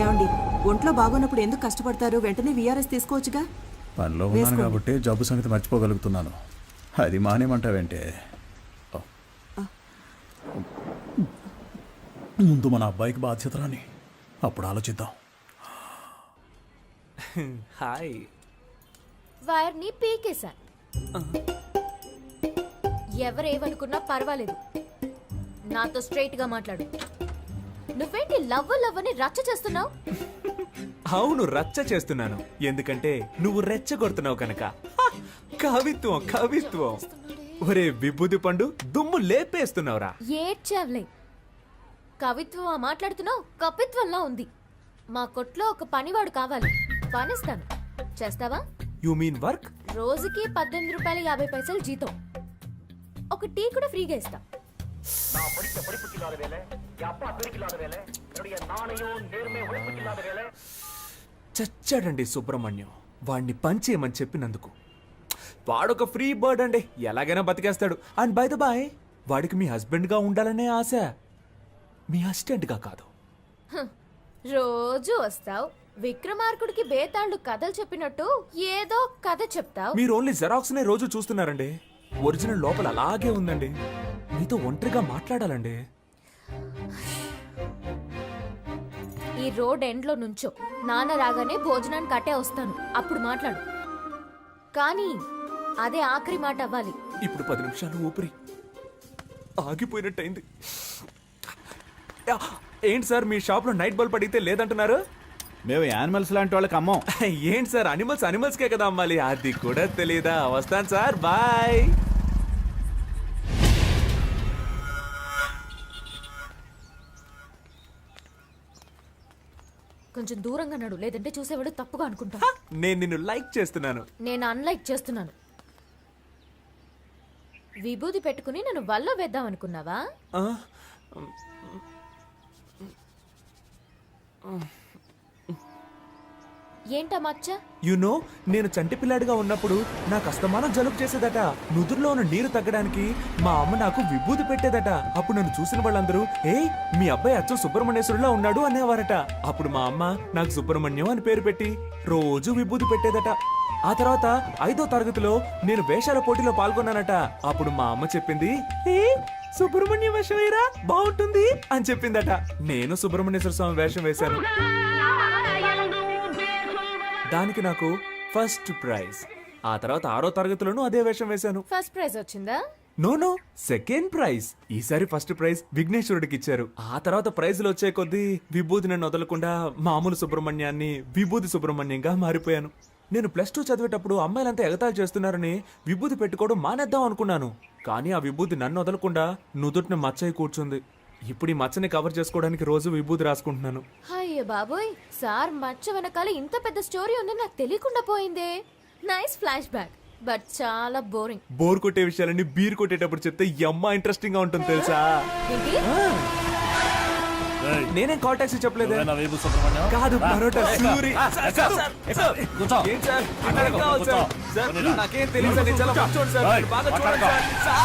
ఏమండి, ఒంట్లో బాగోన్నప్పుడు ఎందుకు కష్టపడతారు? వెంటనే వీఆర్ఎస్ తీసుకోవచ్చుగా. పనిలో ఉన్నాను కాబట్టి జబ్బు సంగతి మర్చిపోగలుగుతున్నాను. అది మానేమంటావేంటే? ముందు మన అబ్బాయికి బాధ్యత రాని, అప్పుడు ఆలోచిద్దాం. హాయ్. వైర్ని పీకేశాను. ఎవరేమనుకున్నా పర్వాలేదు, నాతో స్ట్రైట్ గా మాట్లాడు. నువ్వేంటి లవ్ అని రచ్చ చేస్తున్నావు? అవును, రచ్చ చేస్తున్నాను. ఎందుకంటే నువ్వు రెచ్చగొడుతున్నావు కనుక. కవిత్వం కవిత్వం. ఒరే విభూది పండు, దుమ్ము లేపేస్తున్నావురా. ఏడ్చావ్లే. కవిత్వం మాట్లాడుతున్నావు, కవిత్వంలా ఉంది. మా కొట్లో ఒక పనివాడు కావాలి, పనిస్తాను. చేస్తావా? You mean work? రోజుకి 18 రూపాయలు 50 పైసలు జీతం. ఒక టీ కూడా ఫ్రీగా ఇస్తా. చచ్చాడండి సుబ్రహ్మణ్యం, వాడిని పంచేయమని చెప్పినందుకు. వాడొక ఫ్రీ బర్డ్ అండి, ఎలాగైనా బతికేస్తాడు. అండ్ బై ద బాయ్, వాడికి మీ హస్బెండ్ గా ఉండాలనే ఆశ, మీ అసిస్టెంట్ గా కాదు. రోజు వస్తావు, విక్రమార్కుడికి బేతాళుడు కథలు చెప్పినట్టు ఏదో కథ చెప్తావు. మీరు ఓన్లీ జెరాక్స్ నే రోజు చూస్తున్నారండి. ఒరిజినల్ లోపల అలాగే ఉందండి. మీతో ఒంటరిగా మాట్లాడాలండి. ఈ రోడ్ ఎండ్ లో నుంచో, నాన్న రాగానే భోజనానికి కట్టే వస్తాను, అప్పుడు మాట్లాడు. కానీ అదే ఆఖరి మాట అవ్వాలి. ఇప్పుడు 10 నిమిషాలు ఊపిరి ఆగిపోయినట్టయింది. యా, ఏంటి సార్ మీ షాప్ లో నైట్ బల్బ్ అడిగితే లేదంటున్నారు? మేము యానిమల్స్ లాంటి వాళ్ళకి అమ్మం. ఏంటి సార్, అనిమల్స్కే కదా అమ్మాలి, అది కూడా తెలీదా? వస్తాను సార్, బాయ్. కొంచెం దూరంగా నడు, లేదంటే చూసేవాడు తప్పుగా అనుకుంటా. నేను నిన్ను లైక్ చేస్తున్నాను. నేను అన్లైక్ చేస్తున్నాను. విభూది పెట్టుకుని నన్ను వల్ల వేద్దాం అనుకున్నావా? ఏంటా మచ్చ? యునో, నేను చంటి పిల్లాడిగా ఉన్నప్పుడు నాకు అస్తమానం జలుబు చేసేదట. నుదురులో ఉన్న నీరు తగ్గడానికి మా అమ్మ నాకు విభూతి పెట్టేదట. అప్పుడు నన్ను చూసిన వాళ్ళందరూ, ఏయ్ మీ అబ్బాయి అచ్చం సుబ్రహ్మణ్యేశ్వరులా ఉన్నాడు అనేవారట. అప్పుడు మా అమ్మ నాకు సుబ్రహ్మణ్యం అని పేరు పెట్టి రోజు విభూతి పెట్టేదట. ఆ తర్వాత 5వ తరగతిలో నేను వేషాల పోటీలో పాల్గొన్నానట. అప్పుడు మా అమ్మ చెప్పింది, ఏ సుబ్రహ్మణ్యం వేషం వేయరా, బాగుంటుంది అని చెప్పిందట. నేను సుబ్రహ్మణ్యేశ్వర స్వామి వేషం వేశాను. దానికి నాకు ఫస్ట్ ప్రైజ్. ఆ తర్వాత 6వ తరగతిలోనూ అదే వేషం వేశాను. ఫస్ట్ ప్రైజ్ వచ్చిందా? No, second prize. ఈసారి ఫస్ట్ ప్రైజ్ విఘ్నేశ్వరుడికి ఇచ్చారు. ఆ తర్వాత ప్రైజులు వచ్చే కొద్దీ విభూతి నన్ను వదలకుండా మామూలు సుబ్రహ్మణ్యాన్ని విభూతి సుబ్రహ్మణ్యంగా మారిపోయాను. నేను +2 చదివేటప్పుడు అమ్మాయిలంతా ఎగతాళి చేస్తున్నారని విభూతి పెట్టుకోవడం మానేద్దాం అనుకున్నాను. కానీ ఆ విభూతి నన్ను వదలకుండా నుదుటిని మచ్చయి కూర్చుంది. ఇప్పుడు ఈ మచ్చని కవర్ చేసుకోవడానికి రోజు విభూతి రాసుకుంటున్నాను. అయ్యో బాబోయ్, సార్ మచ్చ వెనకాల ఇంత పెద్ద స్టోరీ ఉందని నాకు తెలియకుండా పోయిందే. నైస్ ఫ్లాష్ బ్యాక్, బట్ చాలా బోరింగ్. బోర్ కొట్టే విషయాలన్నీ బీర్ కొట్టేటప్పుడు చెప్తే యమ్మా ఇంట్రెస్టింగ్ గా ఉంటుంది తెలుసా? నేనేం కాల్ టాక్సీ చెప్పలేదు. కాదు, పరోటా సూరి. ఏం సార్, అక్కడికి కావాలి సార్. సార్, నాకేం తెలియదు సార్, నేను చాలా మంచోడు సార్, మీరు బాగా చూడండి సార్.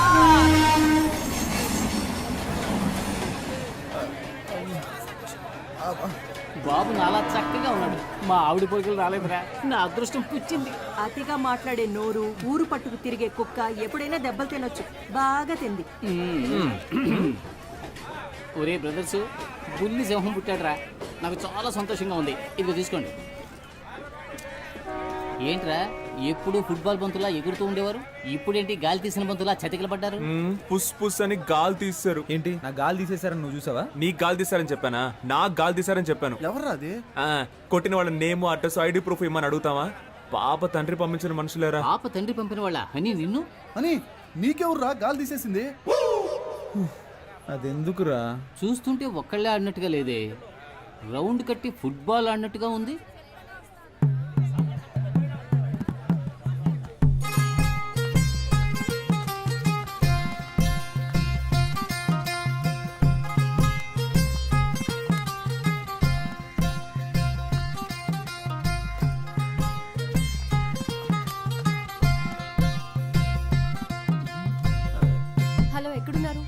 బాబు నాలా చక్కగా ఉన్నాడు. మా ఆవిడ పోలికలు రాలేదురా, నా అదృష్టం పుచ్చింది. అతిగా మాట్లాడే నోరు, ఊరు పట్టుకు తిరిగే కుక్క ఎప్పుడైనా దెబ్బలు తినొచ్చు. బాగా తింది. ఒరే బ్రదర్స్, బుల్లి సింహం పుట్టాడురా, నాకు చాలా సంతోషంగా ఉంది. ఇదిగో తీసుకోండి. ఏంట్రా, ఎప్పుడు ఫుట్బాల్ బంతులా ఎగురుతూ ఉండేవారు, ఇప్పుడేంటి గాలి తీసిన బంతులా చతికిల పడ్డారు? పుస్ పుస్ అని గాలి తీశారు. ఏంటి, నా గాలి తీసేశారని నువ్వు చూసావా? నీకు గాలి తీశారని చెప్పానా? నాకు గాలి తీశారని చెప్పాను. ఎవర్రా అది? కొట్టిన వాళ్ళ నేమ్, అడ్రస్, ఐడి ప్రూఫ్ ఇమ్మని అడుగుతావా? పాప తండ్రి పంపించిన మనుషులేరా. పాప తండ్రి పంపిన వాళ్ళ అని నిన్ను అని నీకెవర్రా గాలి తీసేసింది? అదెందుకురా? చూస్తుంటే ఒక్కళ్ళే ఆడినట్టుగా లేదే, రౌండ్ కట్టి ఫుట్బాల్ ఆడినట్టుగా ఉంది. హలో, ఎక్కడున్నారు?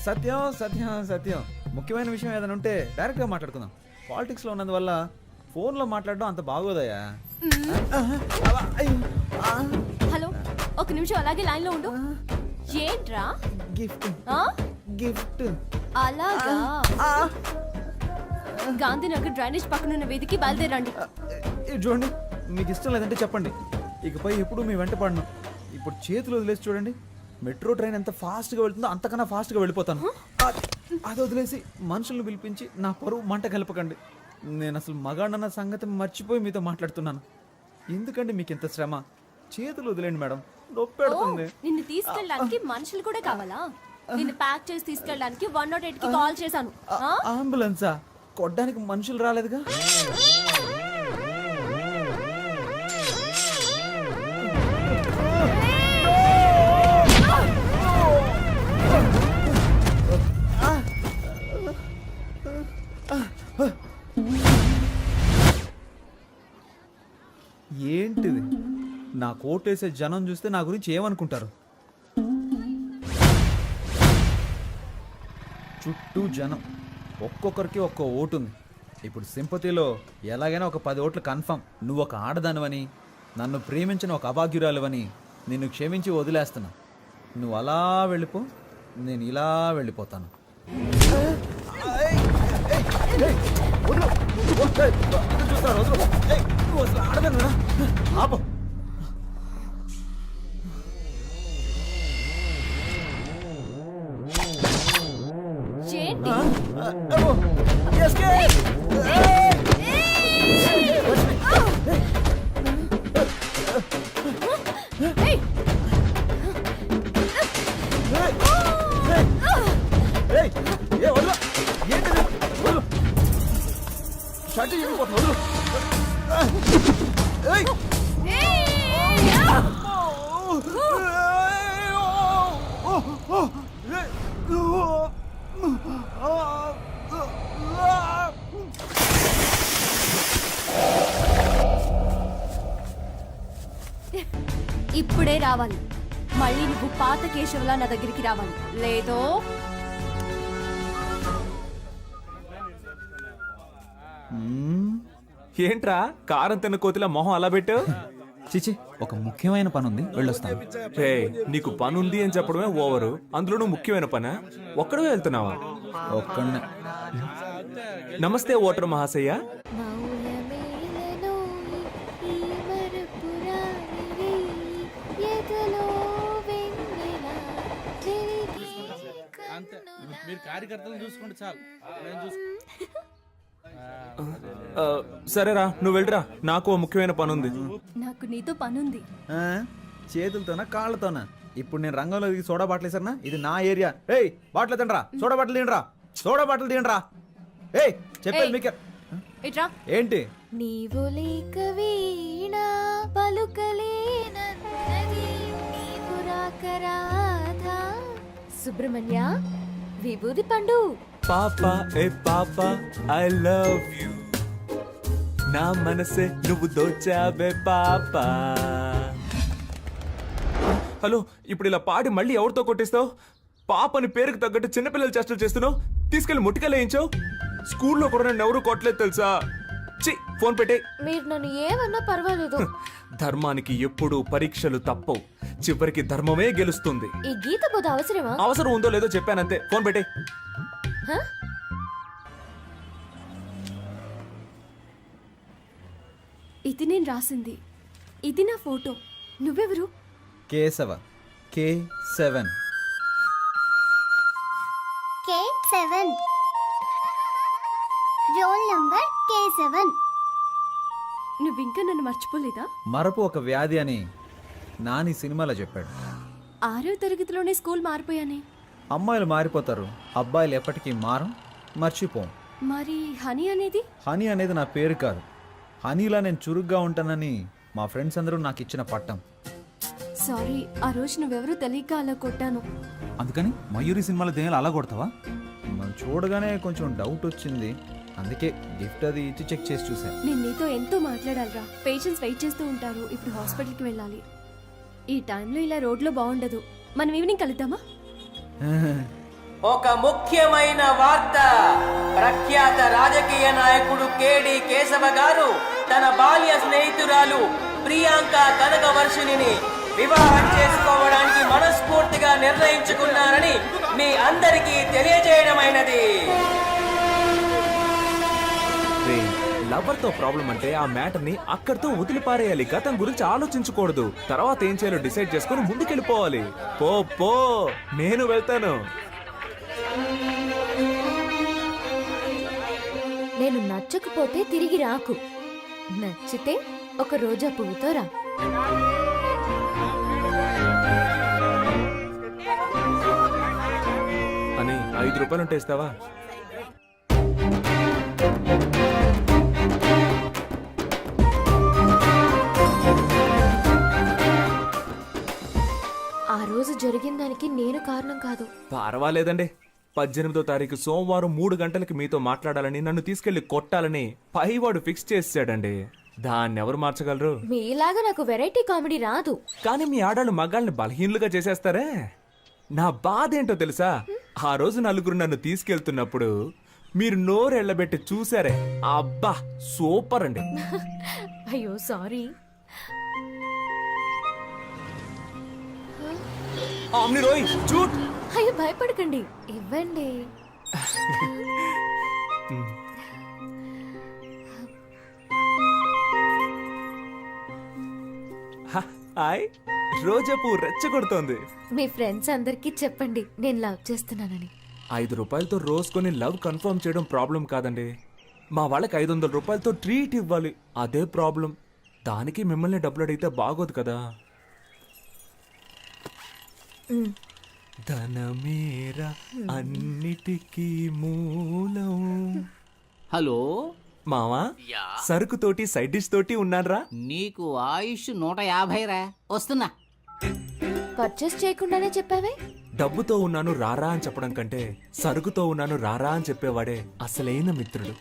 సత్యం సత్యం సత్యం, ముఖ్యమైన విషయం ఏదైనా ఉంటే డైరెక్ట్గా మాట్లాడుకుందాం. పాలిటిక్స్లో ఉన్నందువల్ల ఫోన్లో మాట్లాడడం అంత బాగోదయ్యా. హలో, ఒక నిమిషం అలాగే లైన్ లో ఉండు. ఏంట్రా? గిఫ్ట్ ఆ? గిఫ్ట్. అలాగా. గాంధీనగర్ డ్రైనేజ్ పక్కనున్న వీధికి బయలుదేరండి. ఇది చూడండి, మీకు ఇష్టం లేదంటే చెప్పండి, ఇకపై ఎప్పుడు మీ వెంట పడను. ఇప్పుడు చేతులు వదిలేసి చూడండి, మెట్రో ట్రైన్ ఎంత ఫాస్ట్గా వెళ్తుందో అంతకన్నా ఫాస్ట్గా వెళ్ళిపోతాను. అది వదిలేసి మనుషులను పిలిపించి నా పరువు మంట కలపకండి. నేను అసలు మగాడన్న సంగతి మర్చిపోయి మీతో మాట్లాడుతున్నాను. ఎందుకండి మీకు ఇంత శ్రమ? చేతులు వదిలేండి మేడం, నొప్పి పెడుతుంది. నిన్ను తీసుకెళ్ళడానికి మనుషులు కూడా కావాలా? నిన్ను ప్యాక్ చేసి తీసుకెళ్ళడానికి 108 కి కాల్ చేశాను. ఆ? అంబులెన్సా? కొట్టడానికి మనుషులు రాలేదుగా. ఏంటిది? నా కోటేసే జనం చూస్తే నా గురించి ఏమనుకుంటారు? చుట్టూ జనం, ఒక్కొక్కరికి ఒక్కో ఓటు ఉంది. ఇప్పుడు సింపతిలో ఎలాగైనా ఒక 10 ఓట్లు కన్ఫర్మ్. నువ్వు ఒక ఆడదానివని, నన్ను ప్రేమించిన ఒక అభాగ్యురాలువని నిన్ను క్షమించి వదిలేస్తున్నా. నువ్వు అలా వెళ్ళిపో, నేను ఇలా వెళ్ళిపోతాను. ఏంటి? ఏయ్! ఇప్పుడే రావాలి. మళ్ళీ నువ్వు పాత కేశవలా నా దగ్గరికి రావాలి, లేదో ఏంట్రా కారం తిన్న కోతిలా మొహం అలా పెట్టావు? చిచి, ఒక ముఖ్యమైన పని ఉంది, వెళ్ళొస్తాను. రే, నీకు పని ఉంది అని చెప్పడమే ఓవరు, అందులోనూ ముఖ్యమైన పనా? ఒక్కడే వెళ్తున్నావా? ఒక్కడే. నమస్తే ఓటర్ మహాశయ్య. మీరు కార్యకర్తలను చూసుకుంటే చాలు, నేను సరేరా, నువ్వు వెళ్ళరా, నాకు ఓ ముఖ్యమైన పని ఉంది. నాకు నీతో పనుంది. చేతులతోనా కాళ్ళతోనా? ఇప్పుడు నేను రంగంలో దిగి సోడా బాటిల్ వేసారనా? ఇది నా ఏరియా. ఏయ్, బాటిల్ తినరా, సోడా బాటిల్ తినరా, సోడా బాటిల్ తినరా. ఏయ్, చెప్పేది మీకే. ఇట్రా. ఏంటి? నీవు లేక వీణ పలుకలేనన్నది, నీవు రాక రాధా. సుబ్రహ్మణ్య, విభూది పండు. పాపా ఏ పాపా, ఐ లవ్ యు, నా మనసే నువ్వు దోచావే పాపా. హలో, ఇప్పుడు ఇలా పాడి మళ్ళీ ఎవరితో కొట్టిస్తావు? పాపని పేరుకు తగ్గట్టు చిన్నపిల్లలు చేష్టలు చేస్తున్నావు. తీసుకెళ్లి ముట్టికలు వేయించావు. స్కూల్లో కూడా నన్ను ఎవరు కొట్టలేదు తెలుసా? చి, ఫోన్ పెట్టే. మీరు నన్ను ఏమన్నా పర్వాలేదు. ధర్మానికి ఎప్పుడూ పరీక్షలు తప్పవు, చివరికి ధర్మమే గెలుస్తుంది. ఈ గీత బోధ అవసరమా? అవసరం ఉందో లేదో చెప్పానంతే, ఫోన్ పెట్టే. ఇది నేను రాసింది, ఇది నా ఫోటో. నువ్వెవరు? Keshava, K7. K7. Roll number K7. నువ్వింకా నన్ను మర్చిపోలేదా? మరపు ఒక వ్యాధి అని నాని సినిమాలో చెప్పాడు. 6వ తరగతిలోనే స్కూల్ మారిపోయానే. అమ్మాయిలు మారిపోతారు, అబ్బాయిలు ఎప్పటికీ మారం, మర్చిపోం. మరి హనీ అనేది? హనీ అనేది నా పేరు కాదు. హనీలా నేను చురుగ్గా ఉంటానని మా ఫ్రెండ్స్ అందరూ నాకు ఇచ్చిన పట్టం. సారీ, ఆ రోజు నువ్వెవరో తెలియక అలా కొట్టాను. అందుకని మయూరి సినిమాలో దేనిలో అలా కొడతావా? మనం చూడగానే కొంచెం డౌట్ వచ్చింది, అందుకే గిఫ్ట్ అది ఇచ్చి చెక్ చేసి చూసాను. నేను నీతో ఎంతో మాట్లాడాలిరా. పేషెంట్స్ వెయిట్ చేస్తూ ఉంటారు. ఇప్పుడు హాస్పిటల్కి వెళ్ళాలి. ఈ టైంలో ఇలా రోడ్లో బాగుండదు. మనం ఈవినింగ్ కలుద్దామా? ఒక ముఖ్యమైన వార్త. ప్రఖ్యాత రాజకీయ నాయకుడు కేడి కేశవ గారు తన బాల్య స్నేహితురాలు ప్రియాంక కనకవర్షిణిని వివాహం చేసుకోవడానికి మనస్ఫూర్తిగా నిర్ణయించుకున్నారని మీ అందరికీ తెలియజేయడమైనది. లవర్ తో ప్రాబ్లం అంటే ఆ మ్యాటర్ ని అక్కడితో వదిలిపారేయాలి. గతం గురించి ఆలోచించకూడదు. తర్వాత ఏం చేయాలో డిసైడ్ చేసుకుని ముందుకెళ్ళిపోవాలి. పో పో, నేను వెళ్తాను. నేను నచ్చకపోతే తిరిగి రాకు, నచ్చితే ఒక రోజా పువ్వుతో రా. అని 5 రూపాయలుంటే ఇస్తావా? ఆ రోజు జరిగిన దానికి నేను కారణం కాదు. పర్వాలేదండి. 18వ తారీఖు సోమవారం 3 గంటలకి మీతో మాట్లాడాలని, నన్ను తీసుకెళ్లి కొట్టాలని పైవాడు ఫిక్స్ చేసాడండి. దాన్ని ఎవరు మార్చగలరు? మీలాగా నాకు వెరైటీ కామెడీ రాదు. కానీ మీ ఆడాళ్ళు మగాళ్ళని బలహీనులుగా చేసేస్తారే. నా బాధ ఏంటో తెలుసా? ఆ రోజు నలుగురు నన్ను తీసుకెళ్తున్నప్పుడు మీరు నోరెళ్లబెట్టి చూసారే, అబ్బా సూపర్ అండి. అయ్యో సారీ. ఆమ్ని రోయ్ చూట్. అయ్యో భయపడకండి, ఇవ్వండి. హాయ్, రోజా పువ్వు రెచ్చగొడుతోంది. మీ ఫ్రెండ్స్ అందరికీ చెప్పండి నేను లవ్ చేస్తున్నానని. 5 రూపాయలతో రోజు కొని లవ్ కన్ఫర్మ్ చేయడం ప్రాబ్లం కాదండి. మా వాళ్ళకి 500 రూపాయలతో ట్రీట్ ఇవ్వాలి, అదే ప్రాబ్లం. దానికి మిమ్మల్ని డబ్బులు అడిగితే బాగోదు కదా. ధనమేరా అన్నిటికీ మూలం. హలో మావా, సరుకుతోటి సైడ్ డిష్ తోటి ఉన్నారా? నీకు ఆయుష్ 150 రా. వస్తున్నా. పర్చేస్ చేయకుండానే చెప్పావే. డబ్బుతో ఉన్నాను రారా అని చెప్పడం కంటే సరుకుతో ఉన్నాను రారా అని చెప్పేవాడే అసలైన మిత్రుడు.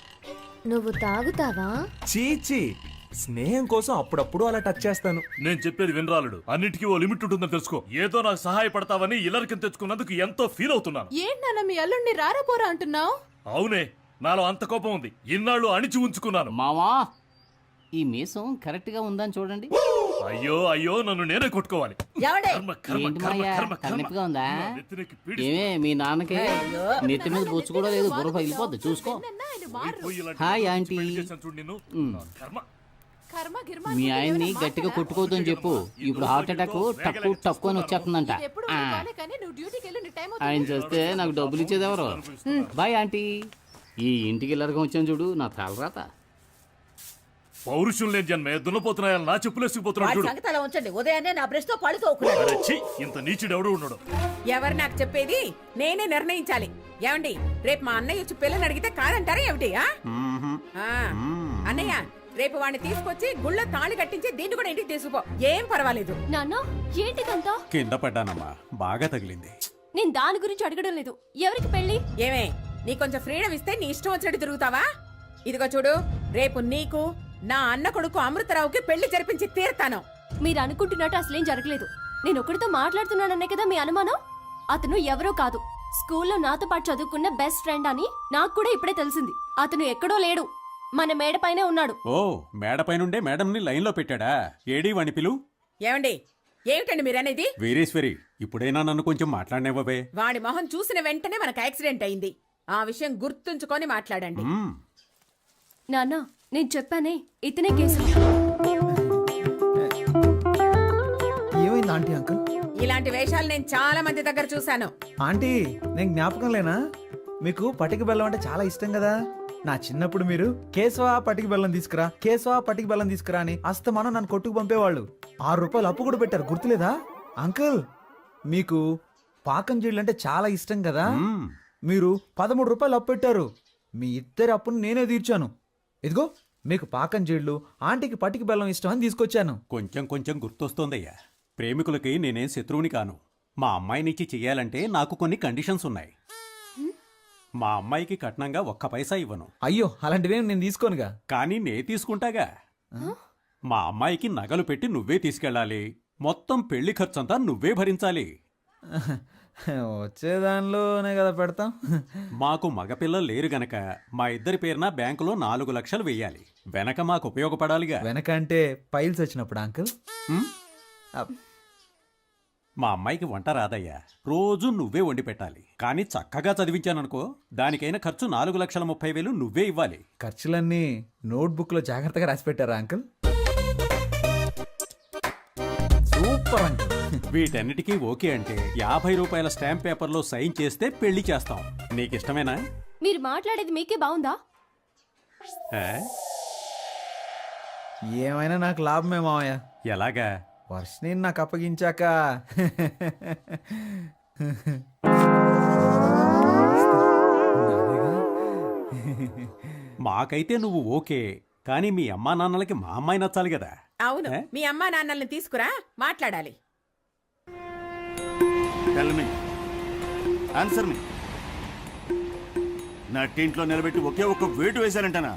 నువ్వు తాగుతావా? చీచి, స్నేహం కోసం అప్పుడప్పుడు అలా టచ్ చేస్తాను. నేను చెప్పేది వినరాలుడు. అన్నిటికీ ఓ లిమిట్ ఉంటుందని తెలుసుకో. ఏదో నాకు సహాయపడతావని ఇల్లరికం తెచ్చుకున్నందుకు ఎంతో ఫీల్ అవుతున్నాను. ఏంటన్నా మీ అల్లుడిని రారపోరా అంటున్నావు? అవునే, నాలో అంత కోపం ఉంది. ఇన్నాళ్ళు అణిచి ఉంచుకున్నాను. మావా, ఈ మీసం కరెక్ట్ గా ఉందని చూడండి. అయ్యో అయ్యో, నన్ను నేనే కొట్టుకోవాలి. కర్మ, కర్మ, ఏంటి కర్మ, మాయా, కర్మ, కర్మ. తలనొప్పిగా ఉందా? నా నెత్తినెక్కి పీడిస్తు- ఏమే మీ నాన్నకి నెత్తి మీద బొచ్చు కూడా లేదు, బుర్ర పగిలిపోద్ది చూసుకో. పోయి ఇలాంటి హాయ్ వాడిని ఆంటీ. పెళ్లి చేశాను చూడు నిన్ను. నా కర్మ. మీ ఆయన్ని గట్టిగా కొట్టుకోవద్దని చెప్పు. ఇప్పుడు హార్ట్ అటాక్ టక్కు టక్కు అని వచ్చేస్తుందంట. ఆ. ఆయన చేస్తే నాకు డబ్బులు ఇచ్చేది ఎవరు? Bye aunty. ఈ ఇంటికి ఇల్లరకం వచ్చాను చూడు, నా తలరాత. పౌరుషం లేని జన్మే దున్నపోతున్నాయా నా చెప్పులేసుకుపోతున్నాడు చూడు. సంగతి అలా ఉంచండి, ఉదయాన్నే నా బ్రష్ తో పళ్ళు తోకున్నాడు. అరే ఛీ, ఇంత నీచుడు ఎవడు ఉన్నాడు? ఎవరు నాకు చెప్పేది? నేనే నిర్ణయించాలి. ఏమండి, రేపు మా అన్నయ్య వచ్చి పిల్లని అడిగితే కాదంటారా ఏమిటి? అన్నయ్య, రేపు వాడిని తీసుకొచ్చి గుళ్ళో తాళి కట్టించి దీన్ని కూడా ఇంటికి తీసుకుపో, ఏం పర్వాలేదు. నాన్న ఏంటిదంతా? కింద పడ్డానమ్మా, బాగా తగిలింది. నేను దాని గురించి అడగడం లేదు. ఎవరికి పెళ్లి? ఏమే, నీ కొంచెం ఫ్రీడమ్ ఇస్తే నీ ఇష్టం వచ్చినట్టు తిరుగుతావా? ఇదిగో చూడు, రేపు నీకు నా అన్న కొడుకు అమృతరావుకి పెళ్లి జరిపించి తీరుతాను. మీరు అనుకుంటున్నట్టు అసలేం జరగలేదు. నేను ఒకరితో మాట్లాడుతున్నాననే కదా మీ అనుమానం. అతను ఎవరో కాదు, స్కూల్లో నాతో పాటు చదువుకున్న బెస్ట్ ఫ్రెండ్ అని నాకు కూడా ఇప్పుడే తెలిసింది. అతను ఎక్కడో లేడు, మన మేడ పైనే ఉన్నాడు. ఓ, మేడ పైనుండే మేడంని లైన్లో పెట్టాడా? ఏడీ వాణి పిలు. ఏమండి, ఏమిటండి మీరనేది? వీరేశ్వరి, ఇప్పుడైనా నన్ను కొంచెం మాట్లాడినవ్వవే. వాడి మొహం చూసిన వెంటనే మనకు యాక్సిడెంట్ అయింది. ఆ విషయం గుర్తుంచుకొని మాట్లాడండి. నాన్న, నేను చెప్పానే, ఇతనే కేసు. ఏమైంది ఆంటీ అంకుల్? ఇలాంటి వేషాలు నేను చాలా మంది దగ్గర చూశాను. ఆంటీ, నేను జ్ఞాపకం లేనా? మీకు పటిక బెల్లం అంటే చాలా ఇష్టం కదా. నా చిన్నప్పుడు మీరు కేశవ పటికి బెల్లం తీసుకురా, కేశవ పటికి బెల్లం తీసుకురా అని అస్తమానం నన్ను కొట్టుకు పంపేవాళ్ళు. 6 రూపాయలు అప్పు కూడా పెట్టారు, గుర్తులేదా? అంకుల్, మీకు పాకం జీళ్ళు అంటే చాలా ఇష్టం కదా. మీరు 13 రూపాయలు అప్పు పెట్టారు. మీ ఇద్దరి అప్పును నేనే తీర్చాను. ఇదిగో మీకు పాకం జీళ్ళు, ఆంటీకి పటికి బెల్లం ఇష్టం అని తీసుకొచ్చాను. కొంచెం కొంచెం గుర్తొస్తోందయ్యా. ప్రేమికులకి నేనేం శత్రువుని కాను. మా అమ్మాయినిచ్చి చెయ్యాలంటే నాకు కొన్ని కండిషన్స్ ఉన్నాయి. మా అమ్మాయికి కట్నంగా 1 పైసా ఇవ్వను. అయ్యో, అలాంటివేం నేను తీసుకోనుగా. కానీ నే తీసుకుంటాగా. మా అమ్మాయికి నగలు పెట్టి నువ్వే తీసుకెళ్ళాలి. మొత్తం పెళ్లి ఖర్చంతా నువ్వే భరించాలి. వచ్చే దానిలోనే కదా పెడతాం. మాకు మగపిల్లలు లేరు గనక మా ఇద్దరి పేరున బ్యాంకులో 4 లక్షలు వెయ్యాలి. వెనక మాకు ఉపయోగపడాలిగా. వెనక అంటే పైల్స్ వచ్చినప్పుడు అంకుల్. ఉమ్? మా అమ్మాయికి వంట రాదయ్యా. రోజు నువ్వే వండి పెట్టాలి. కానీ చక్కగా చదివించాననుకో, దానికైనా ఖర్చు 4,30,000 నువ్వే ఇవ్వాలి. ఖర్చులన్నీ నోట్బుక్ లో జాగ్రత్తగా రాసి పెట్టారా అంకుల్? Super uncle. వీటన్నిటికీ ఓకే అంటే 50 రూపాయల స్టాంప్ పేపర్లో సైన్ చేస్తే పెళ్లి చేస్తాం. నీకిష్టమేనా? మీరు మాట్లాడేది మీకే బాగుందా? ఆ? ఏమైనా నాకు లాభమే మావయ్య. ఎలాగా? వర్షని నాకు అప్పగించాక మాకైతే నువ్వు ఓకే, కానీ మీ అమ్మా నాన్నలకి మా అమ్మాయి నచ్చాలి కదా. అవును, మీ అమ్మా నాన్నల్ని తీసుకురా, మాట్లాడాలి. ఆన్సర్ మీ. నా టీంట్లో నిలబెట్టి ఒకే ఒక్క వేటు వేశానంటనా?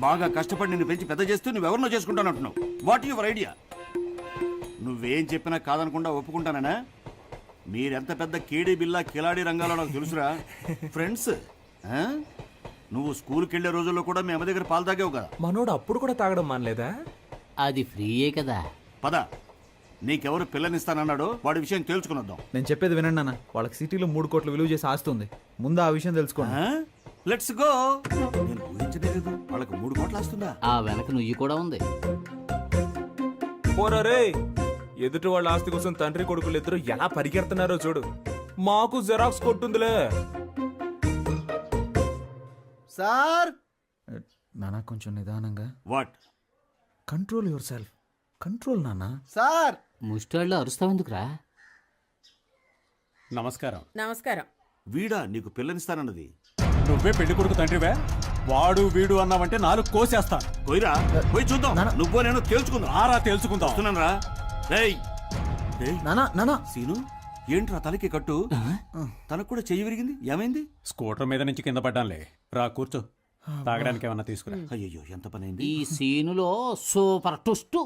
బాగా కష్టపడి నిన్ను పెంచి పెద్ద చేస్తూ నువ్వెవరినో చేసుకుంటానంటున్నావు. What your idea? నువ్వేం చెప్పినా కాదనకుండా ఒప్పుకుంటానా? మీరెంత పెద్ద కేడీ బిల్లా కిలాడీ రంగాలో నాకు తెలుసురా. ఫ్రెండ్స్, నువ్వు స్కూల్కి వెళ్ళే రోజుల్లో కూడా మీ అమ్మ దగ్గర పాలు తాగావు కదా. మనోడు అప్పుడు కూడా తాగడం మానలేదా? అది ఫ్రీయే కదా. పద, నీకెవరు పిల్లనిస్తానన్నాడో వాడి విషయం తెలుసుకునొద్దాం. నేను చెప్పేది వినండి అన్న. వాళ్ళకి సిటీలో 3 కోట్లు విలువ చేసి ఆస్తుంది. ముందు ఆ విషయం తెలుసుకోండి. Let's go. నేను ఊహించలేదు వాళ్ళకి 3 కోట్లు వస్తుందా. ఆ వెనక నుయ్యి కూడా ఉంది. పోరే, ఎదుటి వాళ్ళ ఆస్తి కోసం తండ్రి కొడుకులు ఇద్దరు ఎలా పరిగెడుతున్నారో చూడు. మాకు జెరాక్స్ కొట్టుందిలే. సార్, నానా కొంచెం నిదానంగా. What? Control your self. Control నానా. సార్, ముష్టాళ్ళు అరుస్తావెందుకురా? నమస్కారం. నమస్కారం. వీడా నీకు పిల్లనిస్తానన్నది? నువ్వే పెళ్లి కొడుకు తండ్రివే. వాడు వీడు అన్నావంటే 4 కోసేస్తాను. పోయిరా, పోయి చూద్దాం. నువ్వో నేను తేల్చుకుందాం. ఆరా తేల్చుకుందాం. వస్తున్నాను రా. నానా నానా. సీను, ఏంట్రా తలకి కట్టు? తనకు కూడా చెయ్యి విరిగింది, ఏమైంది? స్కూటర్ మీద నుంచి కింద పడ్డానులే. రా కూర్చో, తాగడానికి ఏమన్నా తీసుకురా. అయ్యో, ఎంత పని అయింది. ఈ సీనులో సూపర్ ట్విస్ట్.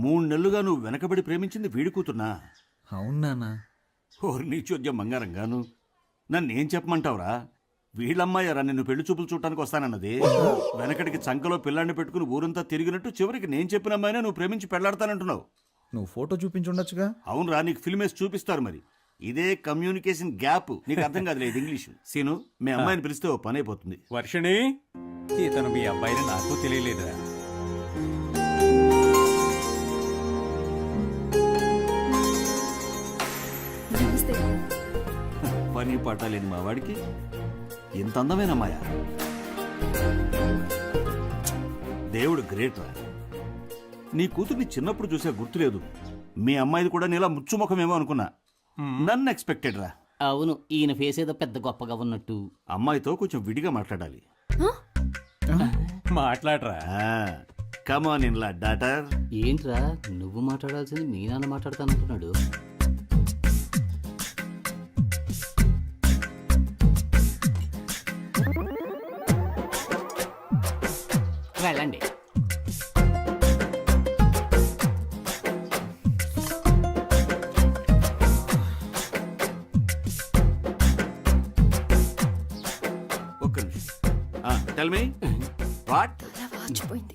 3 నెలలుగా నువ్వు వెనకబడి ప్రేమించింది వీడి కూతున్నా? అవును నానా. ఓరి నీ చోద్యం బంగారంగాను. నన్నేం చెప్పమంటావురా? వీళ్ళమ్మాయారా నిన్ను పెళ్లి చూపులు చూడటానికి వస్తానన్నది. వెనకటికి చంకలో పిల్లాన్ని పెట్టుకుని ఊరంతా తిరిగినట్టు చివరికి నేను చెప్పిన అమ్మాయినే నువ్వు ప్రేమించి పెళ్లాడతానంటున్నావు. నువ్వు ఫోటో చూపించుండొచ్చుగా. అవునరా, నీకు ఫిల్మ్ వేసి చూపిస్తారు. మరి ఇదే కమ్యూనికేషన్ గ్యాప్. నీకు అర్థం కాదులే ఇది ఇంగ్లీషు. సీను, మీ అమ్మాయిని పిలిస్తే ఓ పని అయిపోతుంది. వర్షిణి, ఇతను మీ అబ్బాయిని నాకు తెలియలేదురా. పని పట్టాలేని మా వాడికి ఇంత అందమైన అమ్మాయ. దేవుడు గ్రేట్ రా. నీ కూతుర్ని చిన్నప్పుడు చూసే గుర్తులేదు. మీ అమ్మాయిది కూడా నీలా ముచ్చుముఖమేమో అనుకున్నా. నన్ను ఎక్స్పెక్టెడ్ రా. అవును, ఈయన ఫేస్ ఏదో పెద్ద గొప్పగా ఉన్నట్టు. అమ్మాయితో కొంచెం విడిగా మాట్లాడాలి. మాట్లాడరా. కమాన్ ఇన్ లా డాటర్. ఏంట్రా నువ్వు మాట్లాడాల్సింది మీ నాన్న మాట్లాడతానంటున్నాడు. వెళ్ళండి. ఒక్క నిమిషం. Tell me what?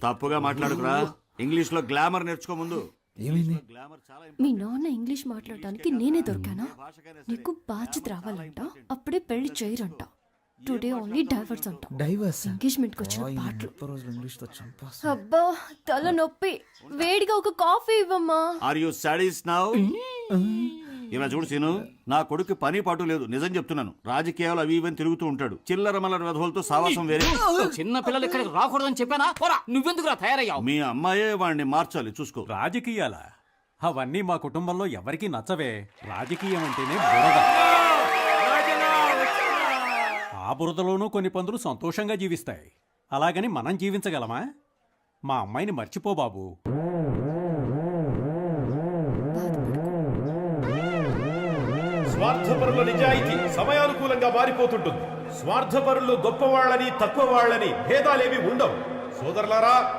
తప్పుగా మాట్లాడుకురా. ఇంగ్లీష్ లో గ్లామర్ నేర్చుకో ముందు. ఏమైంది? గ్లామర్ చాలా మీ నాన్న ఇంగ్లీష్ మాట్లాడటానికి నేనే దొరికానా? నీకు బాధ్యత రావాలంట, అప్పుడే పెళ్లి చేయరంట. టుడే ఓన్లీ డైవర్స్ అంట. డైవర్స్? ఎంగేజ్మెంట్ కి వచ్చిన పాటలు. ఇంగ్లీష్ తో చంపేస్తా. అబ్బా తల నొప్పి. వేడిగా ఒక కాఫీ ఇవ్వమ్మా. Are you sadist now? ఇలా చూడు సీను, నా కొడుకు పని పాటు లేదు. నిజం చెప్తున్నాను. రాజకీయాలు అవి ఇవని తిరుగుతూ ఉంటాడు. చిల్లర మల్లర వెధవులతో సావాసం వేరే. చిన్న పిల్లలు ఇక్కడికి రాకూడదని చెప్పానా? నువ్వెందుకు తయారయ్యావు? మీ అమ్మాయే వాడిని మార్చాలి, చూసుకో. రాజకీయాలా? అవన్నీ మా కుటుంబంలో ఎవరికీ నచ్చవే. రాజకీయం అంటేనే బురద. ఆ బురదలోనూ కొన్ని పందులు సంతోషంగా జీవిస్తాయి. అలాగని మనం జీవించగలమా? మా అమ్మాయిని మర్చిపో బాబు. స్వార్థపరుల నిజాయితీ సమయానుకూలంగా మారిపోతుంటుంది. స్వార్థపరులు గొప్పవాళ్ళని తక్కువ వాళ్ళని భేదాలేవి ఉండవు. సోదరులారా,